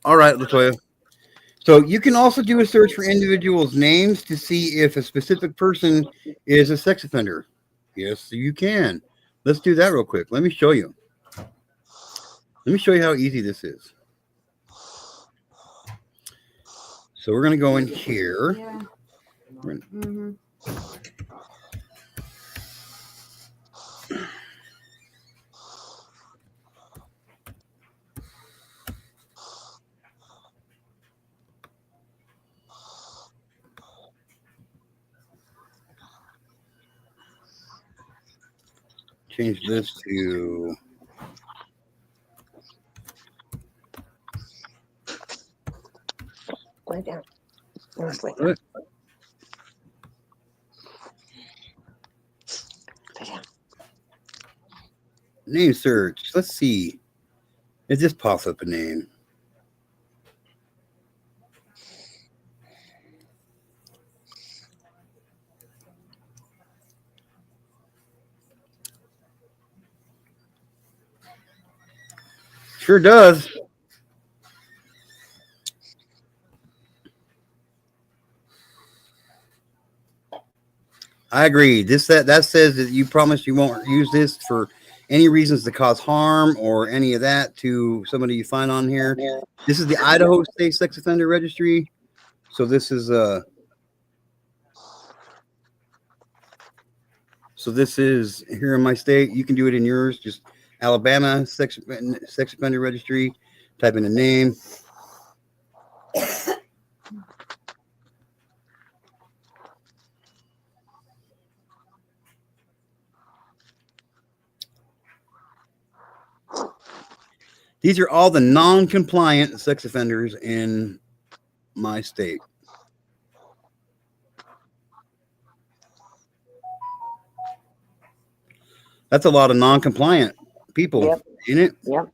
All right, Latoya. So you can also do a search for individuals' names to see if a specific person is a sex offender. Yes, you can. Let's do that real quick. Let me show you. Let me show you how easy this is. So we're going to go in here. Yeah. We're gonna- change this to Lay down. Just lay down. what? Lay down. Name search. Let's see. It just pops up a name. Sure does. I agree. That says that you promise you won't use this for any reasons to cause harm or any of that to somebody you find on here. This is the Idaho State Sex Offender Registry. So this is here in my state. You can do it in yours. Just Alabama Sex Offender Registry. Type in a name. These are all the non-compliant sex offenders in my state. That's a lot of non-compliant people, Yep. ain't it? Yep.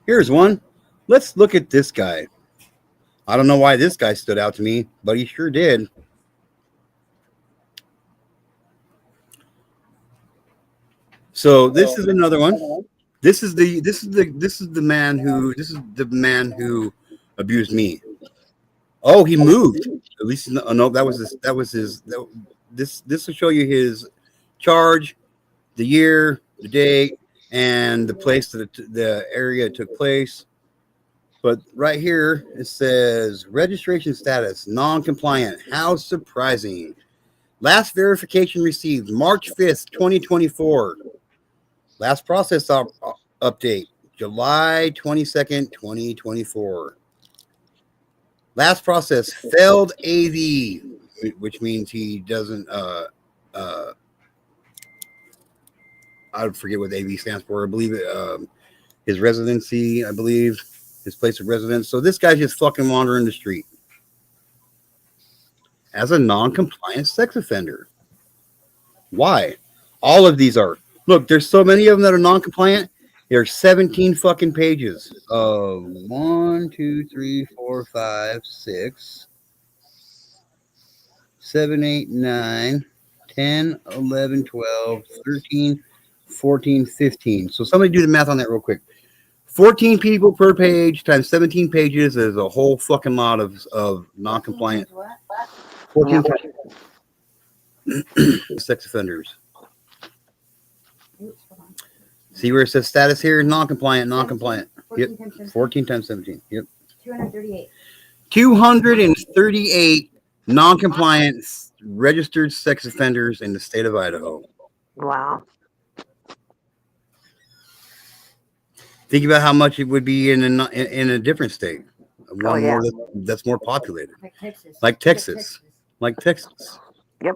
Here's one. Let's look at this guy. I don't know why this guy stood out to me, but he sure did. So this is another one. This is the man who abused me. Oh, he moved. At least no, that was his. That was his. This will show you his charge, the year, the date, and the place that the area it took place. But right here it says registration status non-compliant. How surprising! Last verification received March 5th, 2024. Last process update July 22nd, 2024. Last process failed AV, which means he doesn't. I forget what AV stands for. I believe it. His residency. I believe his place of residence. So this guy's just fucking wandering the street as a non-compliant sex offender. Why? All of these are. Look, there's so many of them that are non-compliant. There's 17 fucking pages of 1, 2, 3, 4, 5, 6, 7, 8, 9, 10, 11, 12, 13, 14, 15. So somebody do the math on that real quick. 14 people per page times 17 pages is a whole fucking lot of non-compliant. 14 sex offenders. See where it says status here? Non-compliant, non-compliant. Yep. 14 times 17. Yep. 238. 238 non-compliant registered sex offenders in the state of Idaho. Wow. Think about how much it would be in a different state. One more that's more populated. Like Texas. Like Texas. Like Texas. Yep.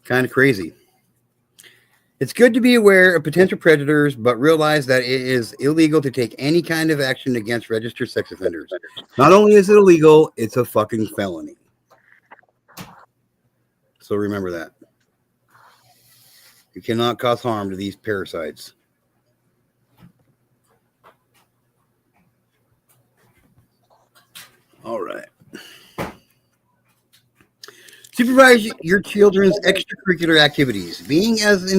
Kind of crazy. It's good to be aware of potential predators, but realize that it is illegal to take any kind of action against registered sex offenders. Not only is it illegal, it's a fucking felony. So remember that. You cannot cause harm to these parasites. All right. Supervise your children's extracurricular activities. Being as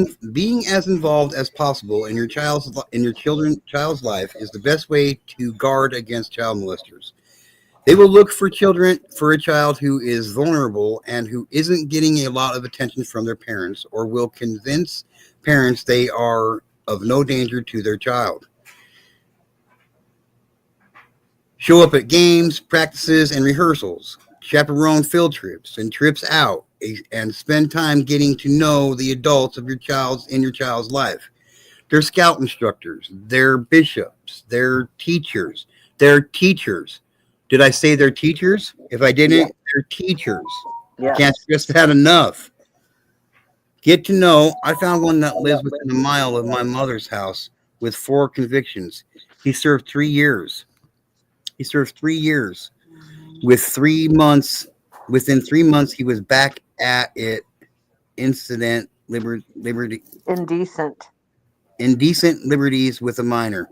involved as possible in your child's life is the best way to guard against child molesters. They will look for a child who is vulnerable and who isn't getting a lot of attention from their parents, or will convince parents they are of no danger to their child. Show up at games, practices, and rehearsals. Chaperone field trips and trips out, and spend time getting to know the adults of your child's life. They're scout instructors, they're bishops, they're teachers. Did I say they're teachers? If I didn't, they're teachers. Yes. Can't stress that enough. Get to know. I found one that lives within a mile of my mother's house with 4 convictions. He served 3 years. With 3 months, within 3 months, he was back at it. Indecent liberties with a minor.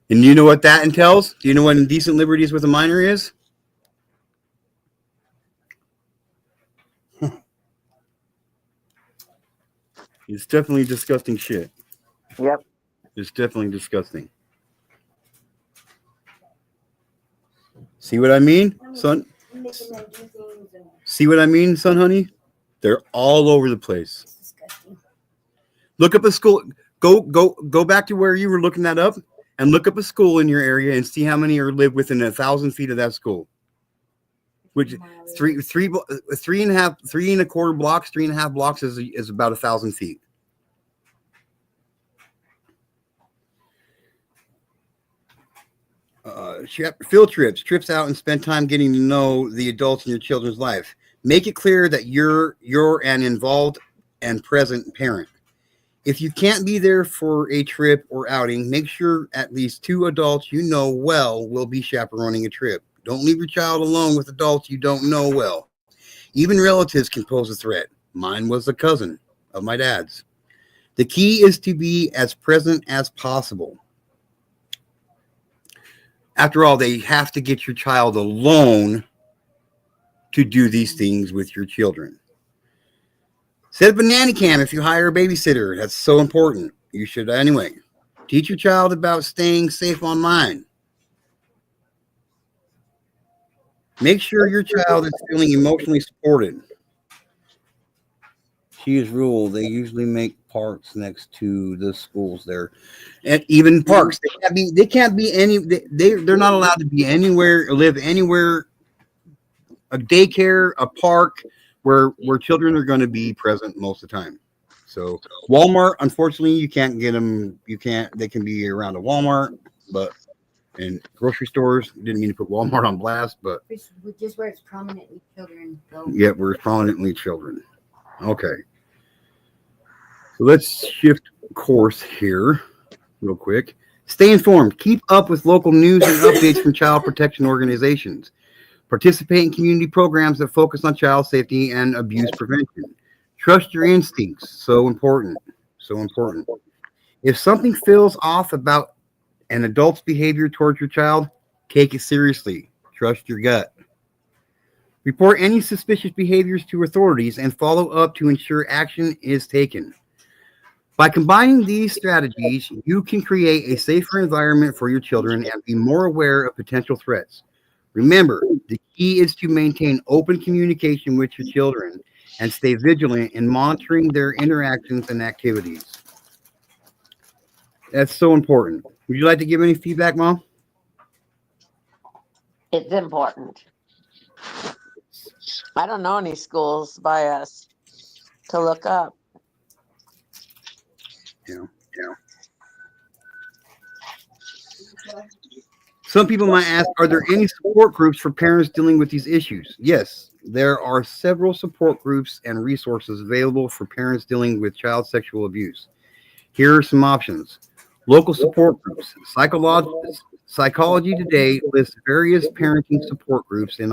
And you know what that entails? Do you know what indecent liberties with a minor is? It's definitely disgusting shit. Yep. It's definitely disgusting. See what I mean, son? See what I mean, son, honey? They're all over the place. Disgusting. Look up a school. Go back to where you were looking that up, and look up a school in your area and see how many live within 1,000 feet of that school. Which 3.25 blocks, 3.5 blocks is about 1,000 feet. Field trips out and spend time getting to know the adults in your children's life. Make it clear that you're an involved and present parent. If you can't be there for a trip or outing, make sure at least 2 adults you know well will be chaperoning a trip. Don't leave your child alone with adults you don't know well. Even relatives can pose a threat. Mine was a cousin of my dad's. The key is to be as present as possible. After all, they have to get your child alone to do these things with your children. Set up a nanny cam if you hire a babysitter. That's so important. You should anyway. Teach your child about staying safe online. Make sure your child is feeling emotionally supported. She is rule. They usually make parks next to the schools there, and even parks. They can't be. They can't be any. They're not allowed to be anywhere. Live anywhere. A daycare, a park, where children are going to be present most of the time. So Walmart, unfortunately, you can't get them. You can't. They can be around a Walmart, but in grocery stores. Didn't mean to put Walmart on blast, but Just where it's prominently children go. yet we're prominently children. Okay. So let's shift course here real quick. Stay informed. Keep up with local news and updates from child protection organizations. Participate in community programs that focus on child safety and abuse prevention. Trust your instincts. So important. So important. If something feels off about an adult's behavior towards your child, take it seriously. Trust your gut. Report any suspicious behaviors to authorities and follow up to ensure action is taken. By combining these strategies, you can create a safer environment for your children and be more aware of potential threats. Remember, the key is to maintain open communication with your children and stay vigilant in monitoring their interactions and activities. That's so important. Would you like to give any feedback, Mom? It's important. I don't know any schools by us to look up. Yeah. Some people might ask, are there any support groups for parents dealing with these issues? Yes, there are several support groups and resources available for parents dealing with child sexual abuse. Here are some options. Local support groups. Psychology Today lists various parenting support groups in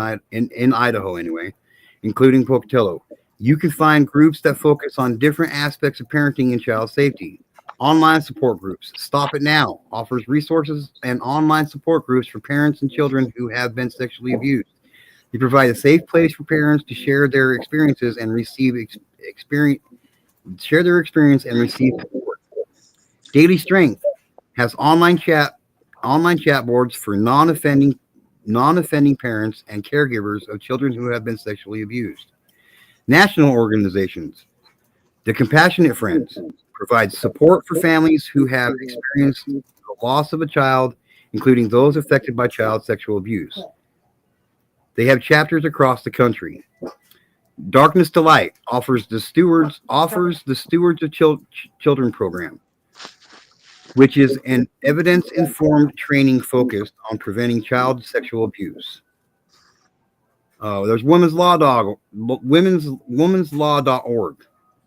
Idaho anyway, including Pocatello. You can find groups that focus on different aspects of parenting and child safety. Online support groups. Stop It Now offers resources and online support groups for parents and children who have been sexually abused. They provide a safe place for parents to share their experiences and receive support. Daily Strength has online chat boards for non-offending parents and caregivers of children who have been sexually abused. National organizations. The Compassionate Friends provides support for families who have experienced the loss of a child, including those affected by child sexual abuse. They have chapters across the country. Darkness to Light offers the Stewards of Children program, which is an evidence-informed training focused on preventing child sexual abuse. There's womenslaw.org.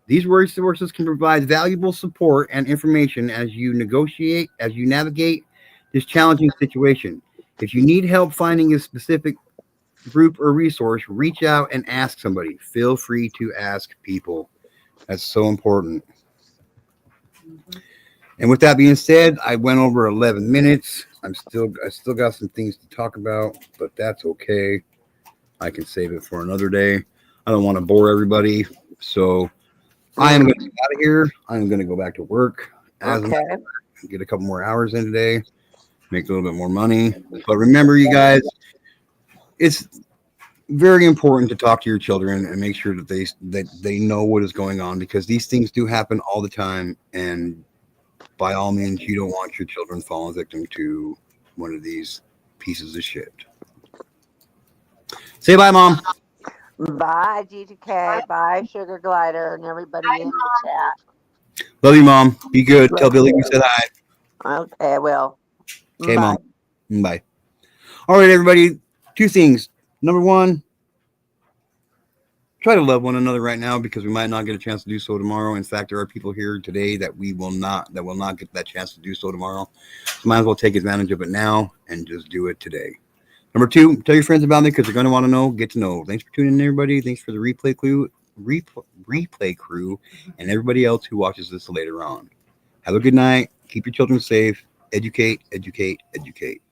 These resources can provide valuable support and information as you navigate this challenging situation. If you need help finding a specific group or resource, reach out and ask somebody. Feel free to ask people. That's so important. And with that being said, I went over 11 minutes. I still got some things to talk about, but that's okay. I can save it for another day. I don't want to bore everybody. So I am going to get out of here. I'm going to go back to work. Okay. Get a couple more hours in today. Make a little bit more money. But remember, you guys, it's very important to talk to your children and make sure that they know what is going on, because these things do happen all the time. And by all means, you don't want your children falling victim to one of these pieces of shit. Say bye, Mom. Bye, G2K. Bye, Sugar Glider, and everybody in the chat. Love you, Mom. Be good. Tell Billy we said hi. Okay, I will. Okay, Bye. Mom. Bye. All right, everybody. 2 things. Number 1, try to love one another right now, because we might not get a chance to do so tomorrow. In fact, there are people here today that will not get that chance to do so tomorrow. So might as well take advantage of it now and just do it today. Number 2, tell your friends about me, because they're going to want to know, get to know. Thanks for tuning in, everybody. Thanks for the replay crew, and everybody else who watches this later on. Have a good night. Keep your children safe. Educate, educate, educate.